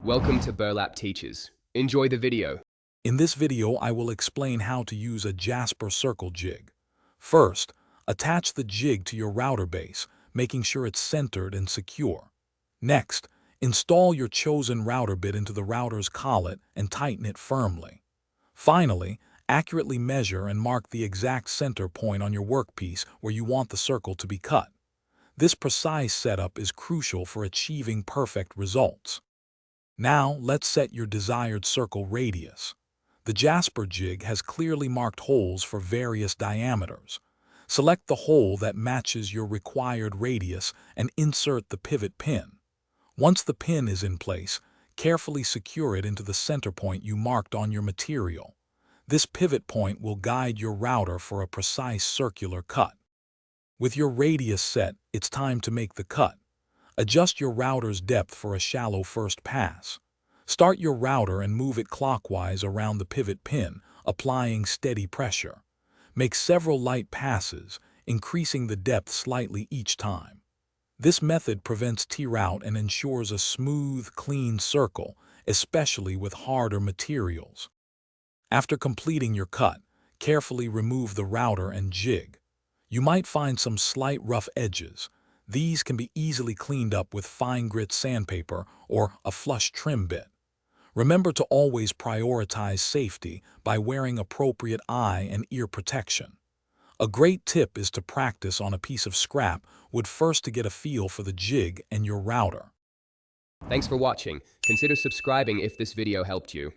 Welcome to Burlap Teachers. Enjoy the video. In this video, I will explain how to use a Jasper circle jig. First, attach the jig to your router base, making sure it's centered and secure. Next, install your chosen router bit into the router's collet and tighten it firmly. Finally, accurately measure and mark the exact center point on your workpiece where you want the circle to be cut. This precise setup is crucial for achieving perfect results. Now, let's set your desired circle radius. The Jasper jig has clearly marked holes for various diameters. Select the hole that matches your required radius and insert the pivot pin. Once the pin is in place, carefully secure it into the center point you marked on your material. This pivot point will guide your router for a precise circular cut. With your radius set, it's time to make the cut. Adjust your router's depth for a shallow first pass. Start your router and move it clockwise around the pivot pin, applying steady pressure. Make several light passes, increasing the depth slightly each time. This method prevents tear-out and ensures a smooth, clean circle, especially with harder materials. After completing your cut, carefully remove the router and jig. You might find some slight rough edges. These can be easily cleaned up with fine grit sandpaper or a flush trim bit. Remember to always prioritize safety by wearing appropriate eye and ear protection. A great tip is to practice on a piece of scrap wood first to get a feel for the jig and your router. Thanks for watching. Consider subscribing if this video helped you.